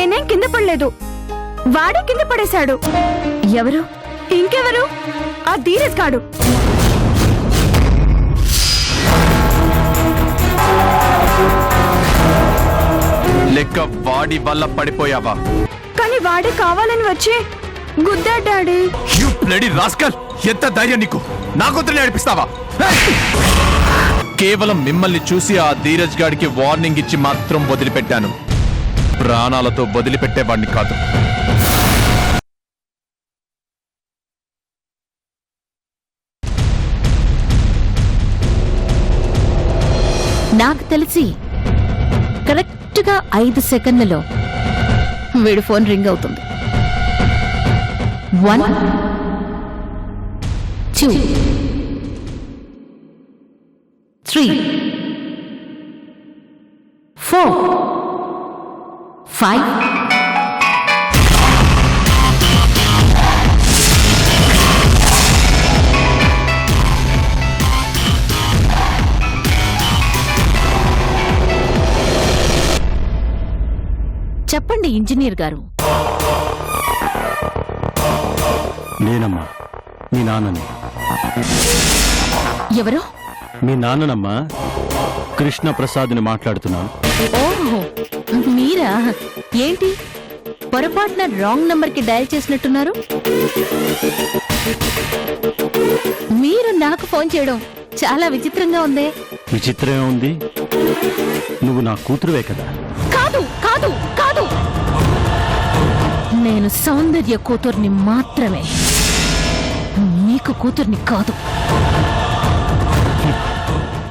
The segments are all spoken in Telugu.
నేనేం కింద పడలేదు, వాడే కింద పడేశాడు. ఎవరు? ఇంకెవరు? ఆ ధీరజ్ గాడు. లెక్క వాడి వల్ల పడిపోయావా? కానీ వాడే కావాలని వచ్చి గుద్దా డాడీ. You bloody rascal! ఎంత ధైర్యం నీకు? నా కూతురిని నడిపిస్తావా? కేవలం మిమ్మల్ని చూసి ఆ ధీరజ్ గాడికి వార్నింగ్ ఇచ్చి మాత్రం వదిలిపెట్టాను. ప్రాణాలతో వదిలిపెట్టేవాడిని కాదు. నాకు తెలిసి కరెక్ట్గా 5 సెకండ్లలో వీడు ఫోన్ రింగ్ అవుతుంది. 1 2 3 4 5 చెప్పండి ఇంజనీర్ గారు. నేనమ్మా, మీ నాన్నని. ఎవరు? మీ నాన్ననమ్మా, కృష్ణ ప్రసాద్ని మాట్లాడుతున్నాను. ఓహో, మీరా? ఏంటి పొరపాటున రాంగ్ నంబర్కి డయల్ చేసినట్టున్నారు? మీరు నాకు ఫోన్ చేయడం చాలా విచిత్రంగా ఉందే. విచిత్రమే ఉంది, నువ్వు నా కూతురువే కదా. కాదు కాదు కాదు, నేను సౌందర్య కూతుర్ని మాత్రమే, మీకు కూతుర్ని కాదు.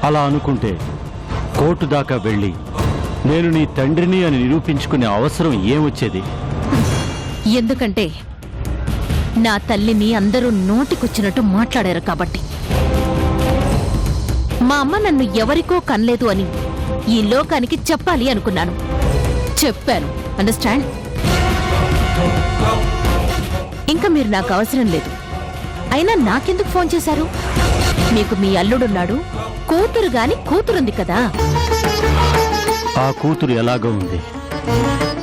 అలా అనుకుంటే కోర్టు దాకా వెళ్ళి నేను నీ తండ్రిని అని నిరూపించుకునే అవసరం ఏమొచ్చేది? ఎందుకంటే నా తల్లిని అందరూ నోటికొచ్చినట్టు మాట్లాడారు కాబట్టి. మా అమ్మ నన్ను ఎవరికో కనలేదు అని ఈ లోకానికి చెప్పాలి అనుకున్నాను. చెప్పాను. అండర్స్టాండ్? ఇంకా మీరు నాకు అవసరం లేదు. అయినా నాకెందుకు ఫోన్ చేశారు? మీకు మీ అల్లుడున్నాడు, కూతురు గాని కూతురుంది కదా. ఆ కూతురు ఎలాగో ఉంది,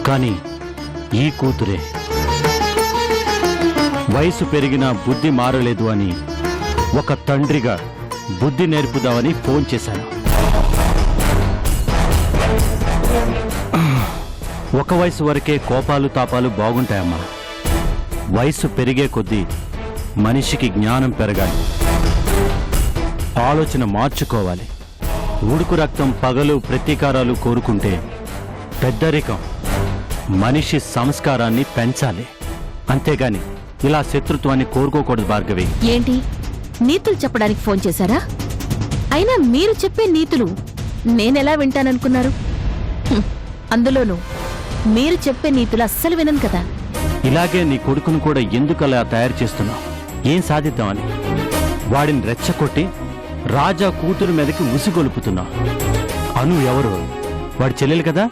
కానీ ఈ కూతురే వయసు పెరిగినా బుద్ధి మారలేదు అని ఒక తండ్రిగా బుద్ధి నేర్పుదామని ఫోన్ చేశాను. ఒక వయసు వరకే కోపాలు తాపాలు బాగుంటాయమ్మా. వయసు పెరిగే కొద్దీ మనిషికి జ్ఞానం పెరగాలి, ఆలోచన మార్చుకోవాలి. ఉడుకు రక్తం పగలు ప్రతీకారాలు కోరుకుంటే పెద్దరికం మనిషి సంస్కారాన్ని పెంచాలి. అంతేగాని ఇలా శత్రుత్వాన్ని కోరుకోకూడదు భార్గవి. ఏంటి నీతులు చెప్పడానికి ఫోన్ చేశారా? అయినా మీరు చెప్పే నీతులు నేనెలా వింటాననుకున్నారు? అందులోనూ మీరు చెప్పే నీతులు అస్సలు వినను కదా. ఇలాగే నీ కొడుకును కూడా ఎందుకు అలా తయారు చేస్తున్నావు? ఏం సాధిద్దామని? వాడిని రెచ్చగొట్టి రాజా కూతురు మీదకి ఉసిగొలుపుతున్నావు. అను ఎవరు? వాడి చెల్లెలు కదా.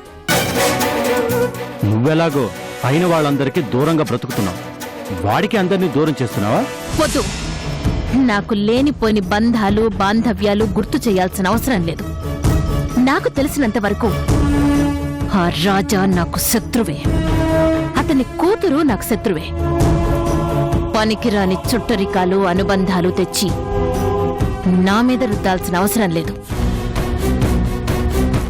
నువ్వెలాగో అయిన వాళ్ళందరికీ దూరంగా బ్రతుకుతున్నావు, వాడికి అందరినీ దూరం చేస్తున్నావా? వద్దు, నాకు లేనిపోని బంధాలు బాంధవ్యాలు గుర్తు చేయాల్సిన అవసరం లేదు. నాకు తెలిసినంత వరకు ఆ రాజా నాకు శత్రువే, అతని కూతురు నాకు శత్రువే. పనికిరాని చుట్టరికాలు అనుబంధాలు తెచ్చి నా మీద రుద్దాల్సిన అవసరం లేదు.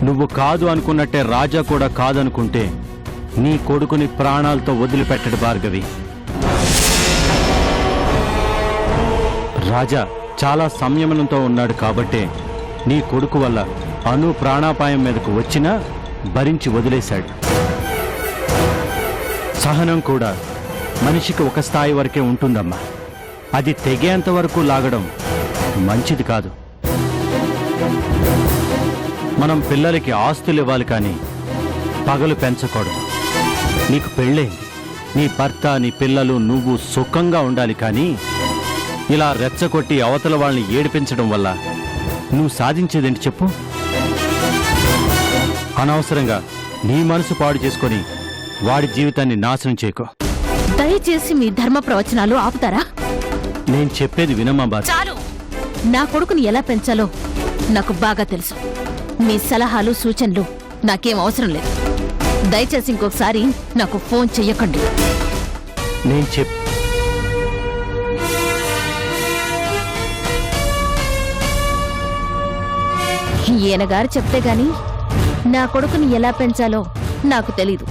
నువ్వు కాదు అనుకున్నట్టే రాజా కూడా కాదనుకుంటే నీ కొడుకుని ప్రాణాలతో వదిలిపెట్టడు భార్గవి. రాజా చాలా సంయమనంతో ఉన్నాడు కాబట్టే నీ కొడుకు వల్ల అను ప్రాణాపాయం మీదకు వచ్చినా భరించి వదిలేశాడు. సహనం కూడా మనిషికి ఒక స్థాయి వరకే ఉంటుందమ్మా. అది తెగేంత వరకు లాగడం మంచిది కాదు. మనం పిల్లలకి ఆస్తులు ఇవ్వాలి కానీ పగలు పెంచకూడదు. నీకు పెళ్ళైంది, నీ భర్త నీ పిల్లలు నువ్వు సుఖంగా ఉండాలి కానీ ఇలా రెచ్చగొట్టి అవతల వాళ్ళని ఏడిపించడం వల్ల నువ్వు సాధించేదేంటి చెప్పు? అనవసరంగా నీ మనసు పాడు చేసుకొని వాడి జీవితాన్ని నాశనం చేయకో. దయచేసి మీ ధర్మ ప్రవచనాలు ఆపుతారా? నేను చెప్పేది వినమ్మా బాధ. చాలు. నా కొడుకుని ఎలా పెంచాలో నాకు బాగా తెలుసు. మీ సలహాలు సూచనలు నాకేం అవసరం లేదు. దయచేసి ఇంకొకసారి నాకు ఫోన్ చెయ్యకండి. నేను ఈయన గారు చెప్తే గాని నా కొడుకుని ఎలా పెంచాలో నాకు తెలీదు.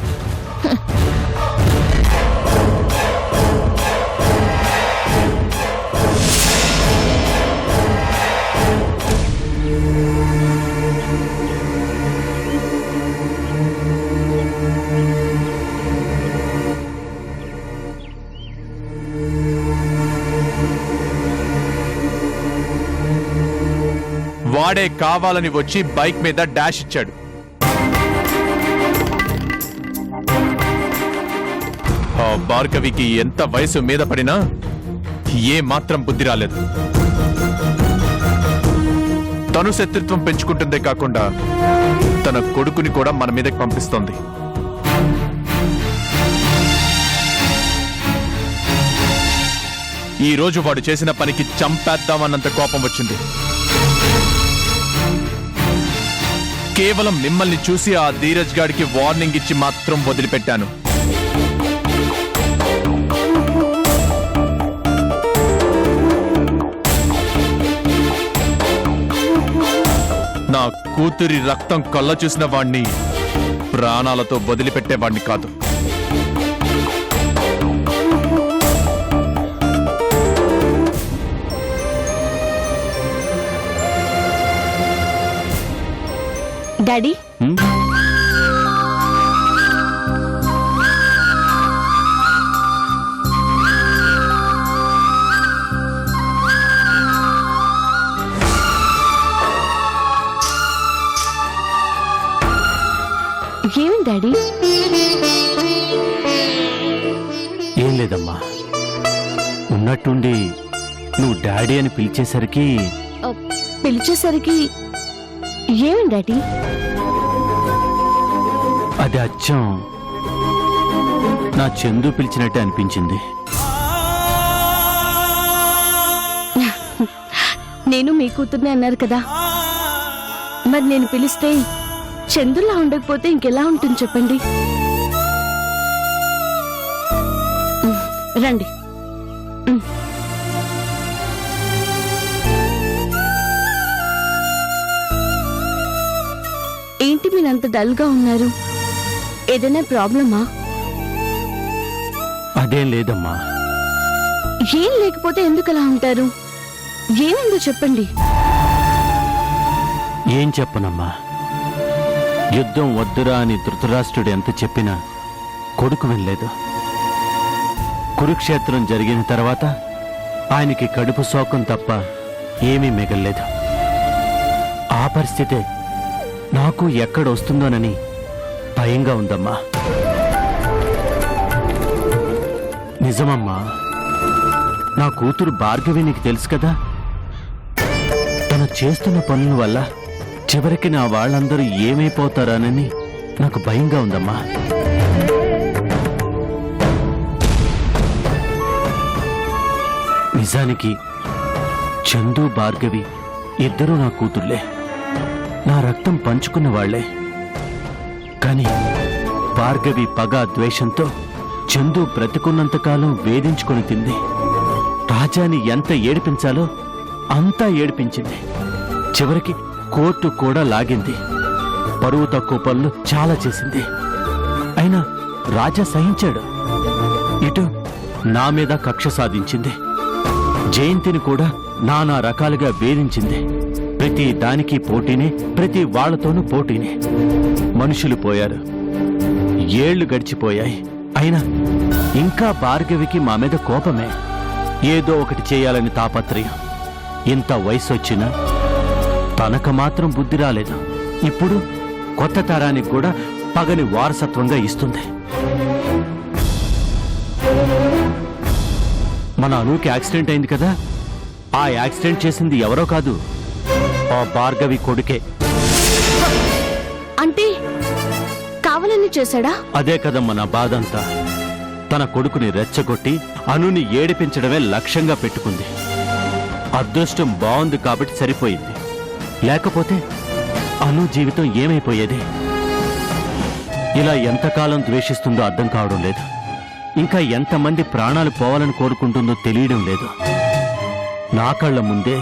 వాడే కావాలని వచ్చి బైక్ మీద డాష్ ఇచ్చాడు. ఆ భార్గవికి ఎంత వయసు మీద పడినా ఏ మాత్రం బుద్ధి రాలేదు. తను శత్రుత్వం పెంచుకుంటుందే కాకుండా తన కొడుకుని కూడా మన మీదకి పంపిస్తోంది. ఈ రోజు వాడు చేసిన పనికి చంపేద్దామన్నంత కోపం వచ్చింది. కేవలం మిమ్మల్ని చూసి ఆ ధీరజ్ గాడికి వార్నింగ్ ఇచ్చి మాత్రం వదిలిపెట్టాను. నా కూతురి రక్తం కళ్ళ చూసిన వాణ్ణి ప్రాణాలతో వదిలిపెట్టేవాణ్ణి కాదు. డాడీ, ఏమి డాడీ? ఏం లేదమ్మా, ఉన్నట్టుండి నువ్వు డాడీ అని పిలిచేసరికి పిలిచేసరికి ఏమి డాడీ? అది అచ్చం నా చందు పిలిచినట్టే అనిపించింది. నేను మీ కూతుర్నే అన్నారు కదా, మరి నేను పిలిస్తే చందులా ఉండకపోతే ఇంకెలా ఉంటుంది చెప్పండి? రండి. ఏంటి మీరంత డల్ గా ఉన్నారు? ఏదైనా ప్రాబ్లమా? అదేం లేదమ్మా. ఏం లేకపోతే ఎందుకు అలా ఉంటారు? ఏమైందో చెప్పండి. ఏం చెప్పనమ్మా, యుద్ధం వద్దురా అని ధృతరాష్ట్రుడు ఎంత చెప్పినా కొడుకు వినలేదు. కురుక్షేత్రం జరిగిన తర్వాత ఆయనకి కడుపు శోకం తప్ప ఏమీ మిగల్లేదు. ఆ పరిస్థితే నాకు ఎక్కడొస్తుందోనని భయంగా ఉందమ్మా. నిజమమ్మా, నా కూతురు భార్గవి నీకు తెలుసు కదా, తను చేస్తున్న పనుల వల్ల చివరికి నా వాళ్ళందరూ ఏమైపోతారానని నాకు భయంగా ఉందమ్మా. నిజానికి చందు భార్గవి ఇద్దరూ నా కూతుర్లే, నా రక్తం పంచుకున్న వాళ్లే. కాని భార్గవి పగ ద్వేషంతో చందు బ్రతికున్నంతకాలం వేధించుకొని తింది. రాజాని ఎంత ఏడిపించాలో అంతా ఏడిపించింది. చివరికి కోర్టు కూడా లాగింది. పరువు తక్కువ పనులు చాలా చేసింది. అయినా రాజా సహించాడు. ఇటు నా మీద కక్ష సాధించింది. జయంతిని కూడా నానా రకాలుగా వేధించింది. ప్రతి దానికి పోటీనే, ప్రతి వాళ్లతోనూ పోటీనే. మనుషులు పోయారు, ఏళ్లు గడిచిపోయాయి. అయినా ఇంకా భార్గవికి మా మీద కోపమే. ఏదో ఒకటి చేయాలని తాపత్రయం. ఇంత వయసొచ్చినా తనకు మాత్రం బుద్ధి రాలేదు. ఇప్పుడు కొత్త తరానికి కూడా పగని వారసత్వంగా ఇస్తుంది. మన అనూకి యాక్సిడెంట్ అయింది కదా, ఆ యాక్సిడెంట్ చేసింది ఎవరో కాదు, ఆ భార్గవి కొడుకే. అంటే కావాలని చేశాడా? అదే కదమ్మా నా బాధంతా. తన కొడుకుని రెచ్చగొట్టి అనుని ఏడిపించడమే లక్ష్యంగా పెట్టుకుంది. అదృష్టం బాగుంది కాబట్టి సరిపోయింది, లేకపోతే అను జీవితం ఏమైపోయేది? ఇలా ఎంతకాలం ద్వేషిస్తుందో అర్థం కావడం లేదు. ఇంకా ఎంతమంది ప్రాణాలు పోవాలని కోరుకుంటుందో తెలియడం లేదు. నా కళ్ళ ముందే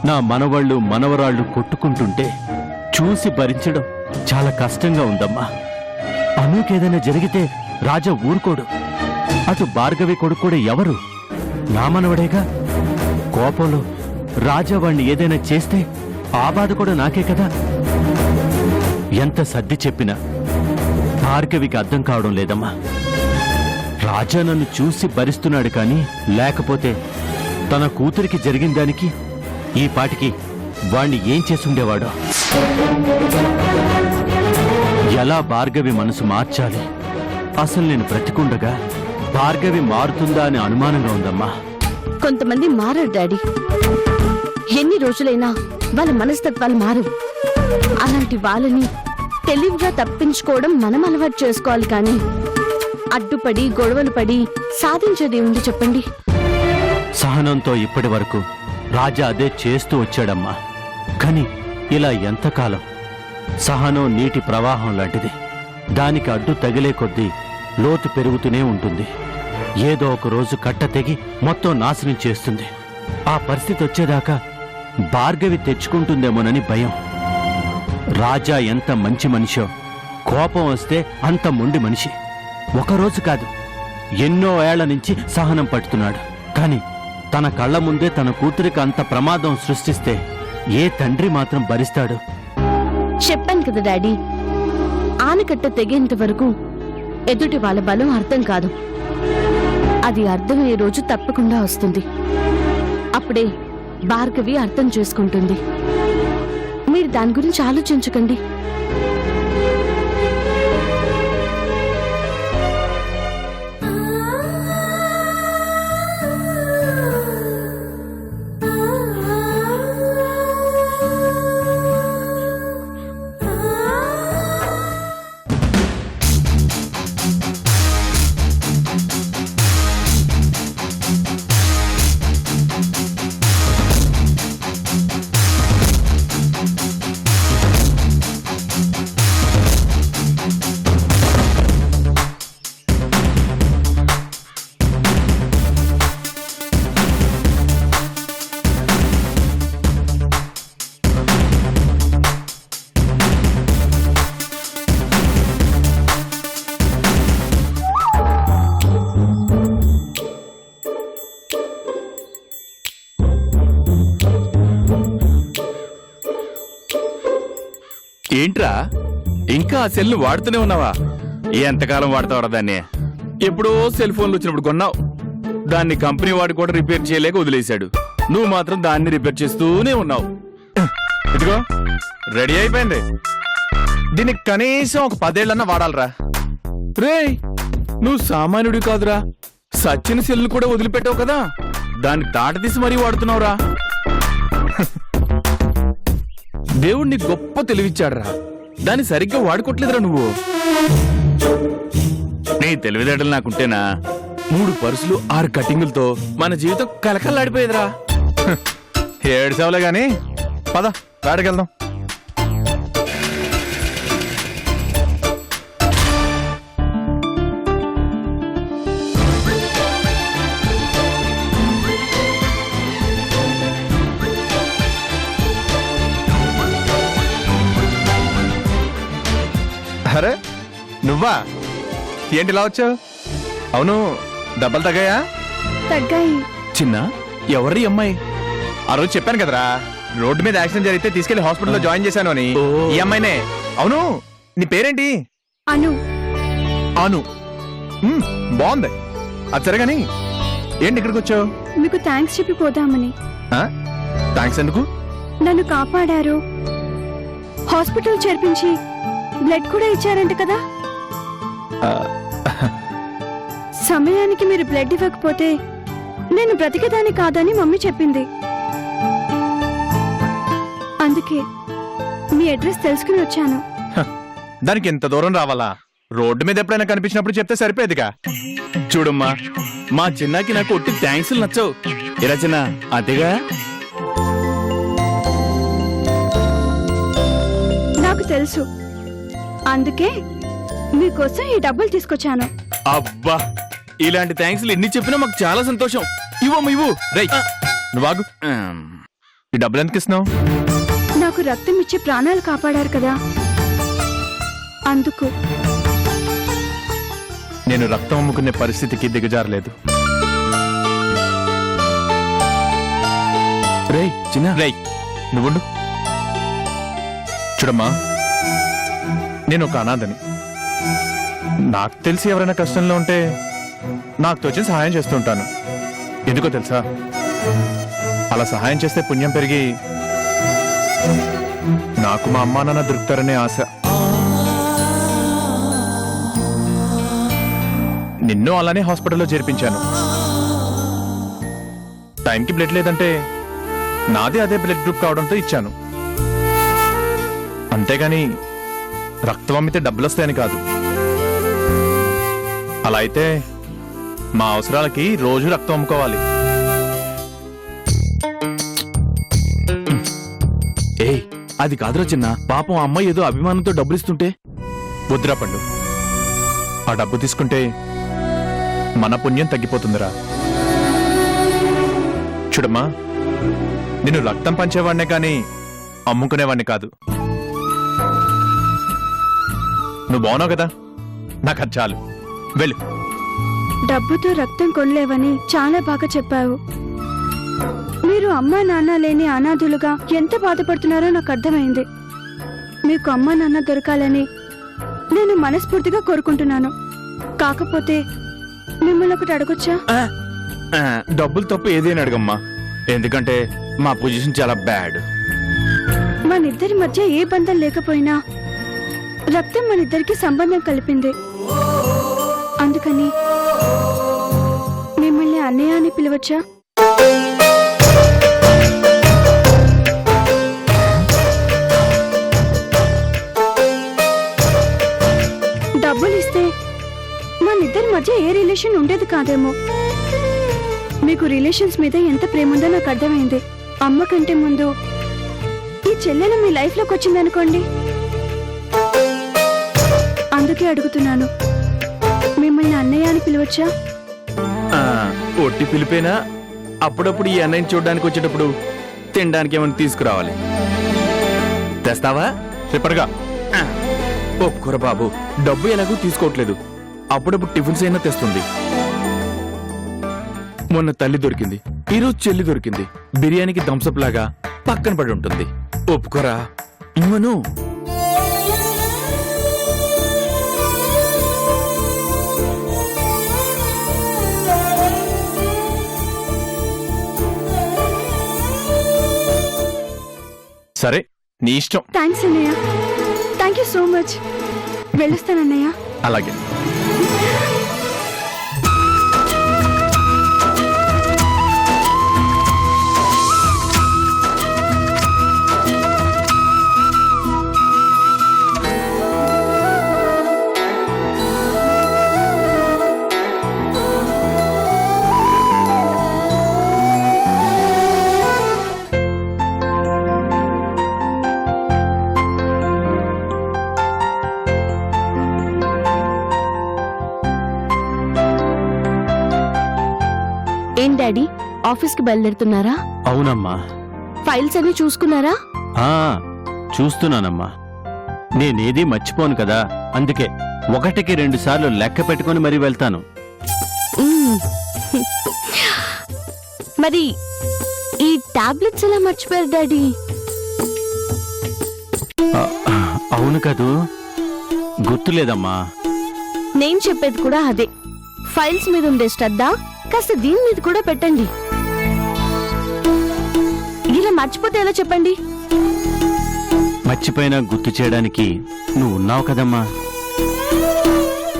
నా మనవళ్ళు మనవరాళ్ళు కొట్టుకుంటుంటే చూసి భరించడం చాలా కష్టంగా ఉందమ్మా. అనుకేదైనా జరిగితే రాజా ఊరుకోడు. అటు భార్గవి కొడుకు కూడా ఎవరు? నా మనవడేగా. కోపంలో రాజా వాణ్ణి ఏదైనా చేస్తే ఆ బాధ కూడా నాకే కదా. ఎంత సర్ది చెప్పినా భార్గవికి అర్థం కావడం లేదమ్మా. రాజా నన్ను చూసి భరిస్తున్నాడు కానీ లేకపోతే తన కూతురికి జరిగిన దానికి ఈ పాటికి వాణ్ణి ఏం చేసుండేవాడో. ఎలా భార్గవి మనసు మార్చాలి? అసలు నేను బ్రతికుండగా భార్గవి మారుతుందా అని అనుమానంగా ఉందమ్మా. కొంతమంది మారరు డాడీ. ఎన్ని రోజులైనా వాళ్ళ మనస్తత్వాలు మారవు. అలాంటి వాళ్ళని తెలివిగా తప్పించుకోవడం మనం అలవాటు చేసుకోవాలి కానీ అడ్డుపడి గొడవలు పడి సాధించేది ఉంది చెప్పండి. సహనంతో ఇప్పటి వరకు రాజా అదే చేస్తూ వచ్చాడమ్మా. కాని ఇలా ఎంతకాలం? సహనం నీటి ప్రవాహం లాంటిది. దానికి అడ్డు తగిలే కొద్దీ లోతు పెరుగుతూనే ఉంటుంది. ఏదో ఒక రోజు కట్ట తెగి మొత్తం నాశనం చేస్తుంది. ఆ పరిస్థితి వచ్చేదాకా భార్గవి తెచ్చుకుంటుందేమోనని భయం. రాజా ఎంత మంచి మనిషో, కోపం వస్తే అంత మొండి మనిషి. ఒకరోజు కాదు, ఎన్నో ఏళ్ల నుంచి సహనం పడుతున్నాడు. కాని తన కళ్ళ ముందే తన కూతురికి అంత ప్రమాదం సృష్టిస్తే ఏ తండ్రి మాత్రం భరిస్తాడు? చెప్పాను కదా డాడీ, ఆనకట్ట తెగేంత వరకు ఎదుటి వాళ్ళ బలం అర్థం కాదు. అది అర్థమయ్యే రోజు తప్పకుండా వస్తుంది. అప్పుడే భార్గవి అర్థం చేసుకుంటుంది. మీరు దాని గురించి ఆలోచించకండి. ఏంట్రా ఇంకా ఆ సెల్ వాడుతూనే ఉన్నావా? ఎంతకాలం వాడతావరా దాన్ని? ఎప్పుడో సెల్ ఫోన్లు వచ్చినప్పుడు కొన్నావు. దాన్ని కంపెనీ వాడు కూడా రిపేర్ చేయలేక వదిలేశాడు. నువ్వు మాత్రం దాన్ని రిపేర్ చేస్తూనే ఉన్నావు. ఇదిగో రెడీ అయిపోయింది. దీనికి కనీసం ఒక 10 ఏళ్ళన్నా వాడాలరా. రేయ్, నువ్వు సామాన్యుడి కాదురా. సచిన సెల్ కూడా వదిలిపెట్టావు కదా, దాన్ని తాట తీసి మరీ వాడుతున్నావురా. దేవుణ్ణి గొప్ప తెలివిచ్చాడురా, దాన్ని సరిగ్గా వాడుకోవట్లేదురా నువ్వు. నీ తెలివితేటలు నాకుంటేనా 3 పర్సులు 6 కటింగులతో మన జీవితం కలకల్లాడిపోయేదిరా. ఏడ్చావులే గాని పద వేడకెళ్దాం. అరే నువ్వా? ఏంటి ఇలా వచ్చావు? అవును, దెబ్బలు తగ్గాయా? తగ్గాయి. చిన్న ఎవరి అమ్మాయి? ఆ రోజు చెప్పాను కదరా, రోడ్డు మీద యాక్సిడెంట్ జరిగితే తీసుకెళ్లి హాస్పిటల్లో జాయిన్ చేశాను అని. ఈ అమ్మాయినే. అవును, నీ పేరేంటి? అను. అను. బాగుంది. అది సరేగాని ఏంటి ఇక్కడికి వచ్చావు? మీకు థ్యాంక్స్ చెప్పి పోదామని. థ్యాంక్స్ ఎందుకు? నన్ను కాపాడారు, హాస్పిటల్ చేర్పించి బ్లడ్ కూడా ఇచ్చారంట కదా. సమయానికి మీరు బ్లడ్ ఇవ్వకపోతే నేను బ్రతికేదాన్ని కాదని మమ్మీ చెప్పింది. అందుకే మీ అడ్రస్ తెలుసుకుని వచ్చాను. దానికి ఎంత దూరం రావాలా? రోడ్డు మీద ఎప్పుడైనా కనిపించినప్పుడు చెప్తే సరిపోయేదిగా. చూడమ్మా, మా చిన్నకి నాకు ఒట్టి థ్యాంక్స్ నచ్చవు. ఇలా చిన్న అదేగా. నాకు తెలుసు, అందుకే మీకోసం ఈ డబ్బులు తీసుకొచ్చాను. అబ్బా, ఇలాంటి థ్యాంక్స్లు ఎన్ని చెప్పినా మాకు చాలా సంతోషం. ఇవ్వమ్మ ఇవ్వు. రేయ్ నువ్వు ఆగు. ఈ డబ్బులు ఎందుకు ఇస్తున్నావు? నాకు రక్తం ఇచ్చి ప్రాణాలు కాపాడారు కదా, అందుకు. నేను రక్తం అమ్ముకునే పరిస్థితికి దిగజారలేదు. రేయ్ చిన్న, రేయ్ నువ్వుండు. చూడమ్మా, నేను ఒక అనాథని. నాకు తెలిసి ఎవరైనా కష్టంలో ఉంటే నాకు తోచిన సహాయం చేస్తూ ఉంటాను. ఎందుకో తెలుసా, అలా సహాయం చేస్తే పుణ్యం పెరిగి నాకు మా అమ్మా నాన్న దొరుకుతారనే ఆశ. నిన్ను అలానే హాస్పిటల్లో చేర్పించాను. టైంకి బ్లడ్ లేదంటే నాదే అదే బ్లడ్ గ్రూప్ కావడంతో ఇచ్చాను. అంతేగాని రక్తం అమ్మితే డబ్బులు వస్తాయని కాదు. అలా అయితే మా అవసరాలకి రోజు రక్తం అమ్ముకోవాలి. ఏయ్ అది కాదురా చిన్న, పాపం ఆ అమ్మాయి ఏదో అభిమానంతో డబ్బులు ఇస్తుంటే. వద్దురా పండు, ఆ డబ్బు తీసుకుంటే మన పుణ్యం తగ్గిపోతుందిరా. చూడమ్మా, నేను రక్తం పంచేవాడినే కానీ అమ్ముకునేవాడిని కాదు. నువ్వు బాగున్నావు కదా, నాకు అది చాలు. వెళ్ళు. డబ్బుతో రక్తం కొనలేవని చాలా బాగా చెప్పావు. మీరు అమ్మా నాన్న లేని అనాథులుగా ఎంత బాధపడుతున్నారో నాకు అర్థమైంది. మీకు అమ్మా నాన్న దొరకాలని నేను మనస్ఫూర్తిగా కోరుకుంటున్నాను. కాకపోతే మిమ్మల్ని ఒకటి అడగొచ్చా? డబ్బులు తప్ప ఏదైనా అడగమ్మా, ఎందుకంటే మా పొజిషన్ చాలా బ్యాడ్. మనిద్దరి మధ్య ఏ బంధం లేకపోయినా రక్తం మనిద్దరికి సంబంధం కలిపింది. అందుకని మిమ్మల్ని అన్నయ్య అని పిలవచ్చా? డబ్బులు ఇస్తే మనిద్దరి మధ్య ఏ రిలేషన్ ఉండేది కాదేమో. మీకు రిలేషన్స్ మీద ఎంత ప్రేమ ఉందో నాకు అర్థమైంది. అమ్మ కంటే ముందు ఈ చెల్లెలు మీ లైఫ్ లోకి వచ్చిందనుకోండి, అందుకే అడుగుతున్నాను, మిమ్మల్ని అన్నయ్య అని పిలవచ్చా? ఒట్టి పిలిపేనా? అప్పుడప్పుడు ఈ అన్నయ్యని చూడడానికి వచ్చేటప్పుడు తినడానికి ఏమైనా తీసుకురావాలి. తెస్తావా? రిపర్గా ఒక్కర బాబు, డబ్బు ఎలాగూ తీసుకోవట్లేదు. అప్పుడప్పుడు టిఫిన్స్ అయినా తెస్తుంది. మొన్న తల్లి దొరికింది, ఈరోజు చెల్లి దొరికింది. బిర్యానీకి థమ్సప్ లాగా పక్కన పడి ఉంటుంది. ఒప్పుకోరా? ఇవ్వను. సరే, నీ ఇష్టం. థ్యాంక్స్ అన్నయ్య, థ్యాంక్ యూ సో మచ్. వెళ్ళొస్తానన్నయ్య. అలాగే. ఏం డాడీ, ఆఫీస్కి బయలుదేరుతున్నారా? అవునమ్మా. ఫైల్స్ అన్ని చూసుకున్నారా? ఆ చూస్తున్నానమ్మా. నేనేది మర్చిపోను కదా, అందుకే 1కి 2 సార్లు లెక్క పెట్టుకొని మరీ వెళ్తాను. మ్మ్. మరి ఈ టాబ్లెట్స్ ఎలా మర్చిపోయారు డాడీ? అవును కదూ, గుర్తులేదమ్మా. నేను చెప్పేది కూడా అదే. ఫైల్స్ మీద ఉండే శ్రద్ధ కాస్త దీని మీద కూడా పెట్టండి. ఇలా మర్చిపోతే ఎలా చెప్పండి? మర్చిపోయినా గుర్తు చేయడానికి నువ్వు ఉన్నావు కదమ్మా.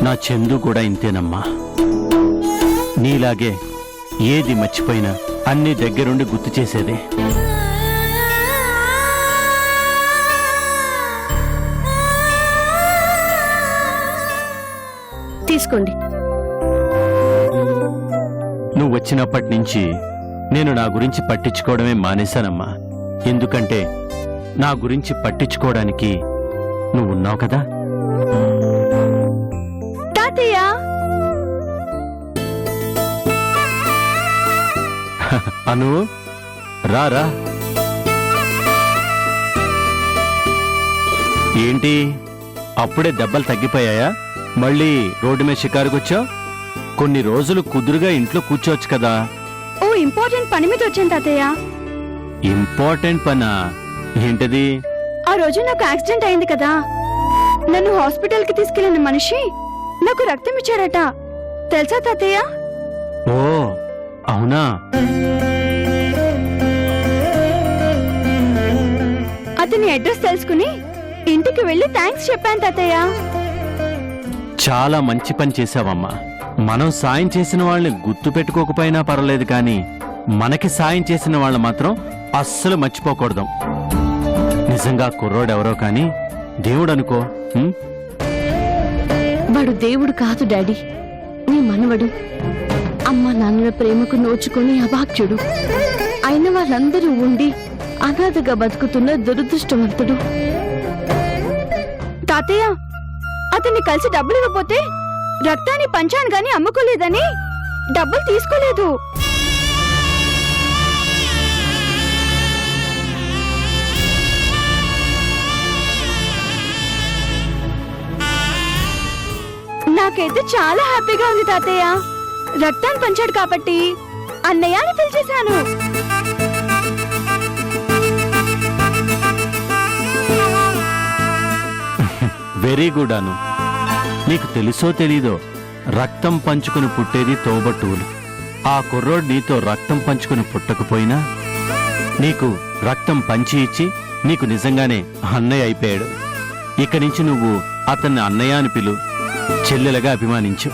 నా చందు కూడా ఇంతేనమ్మా. నీలాగే ఏది మర్చిపోయినా అన్ని దగ్గరుండి గుర్తు చేసేదే. తీసుకోండి. నువ్వు వచ్చినప్పటి నుంచి నేను నా గురించి పట్టించుకోవడమే మానేశానమ్మా. ఎందుకంటే నా గురించి పట్టించుకోవడానికి నువ్వున్నావు కదా. అను రా రా. ఏంటి అప్పుడే దెబ్బలు తగ్గిపోయాయా? మళ్ళీ రోడ్డు మీద షికారుకొచ్చావు? కొన్ని రోజులు కుదురుగా ఇంట్లో కూర్చోవచ్చు కదా. ఓ ఇంపార్టెంట్ పని మీద వచ్చాను తాతయ్య. ఇంపార్టెంట్ పనా? ఏంటది? ఆ రోజు నాకు యాక్సిడెంట్ అయింది కదా, నన్ను హాస్పిటల్ కి తీసుకెళ్లిన మనిషి నాకు రక్తం ఇచ్చాడట. తెలుసా తాతయ్య? ఓ అవునా? అతని అడ్రస్ తెలుసుకుని ఇంటికి వెళ్లి థ్యాంక్స్ చెప్పాను తాతయ్య. చాలా మంచి పని చేశావమ్మా. మనం సాయం చేసిన వాళ్ళని గుర్తు పెట్టుకోకపోయినా పర్వాలేదు, కానీ మనకి సాయం చేసిన వాళ్ళని మాత్రం అస్సలు మర్చిపోకూడదు. నిజంగా కుర్రోడెవరో కానీ దేవుడు అనుకో. వాడు దేవుడు కాదు డాడీ, నీ మనవడు. అమ్మ నాన్నల ప్రేమకు నోచుకొని అభాగ్యుడు అయిన వాళ్ళందరూ ఉండి అనాథగా బతుకుతున్న దురదృష్టవంతుడు. తాతయ్య, అతన్ని కలిసి డబ్బులు ఇవ్వకపోతే రక్తాన్ని పంచాను గాని అమ్ముకోలేదని డబ్బులు తీసుకోలేదు. నాకైతే చాలా హ్యాపీగా ఉంది తాతయ్య. రక్తాన్ని పంచాడు కాబట్టి అన్నయ్య అని పిలిచేశాను. వెరీ గుడ్ అను. నీకు తెలుసో తెలీదో రక్తం పంచుకుని పుట్టేది తోబట్టువులు. ఆ కుర్రోడు నీతో రక్తం పంచుకుని పుట్టకపోయినా నీకు రక్తం పంచి ఇచ్చి నీకు నిజంగానే అన్నయ్య అయిపోయాడు. ఇక నుంచి నువ్వు అతన్ని అన్నయ్య అని పిలు, చెల్లెలుగా అభిమానించు.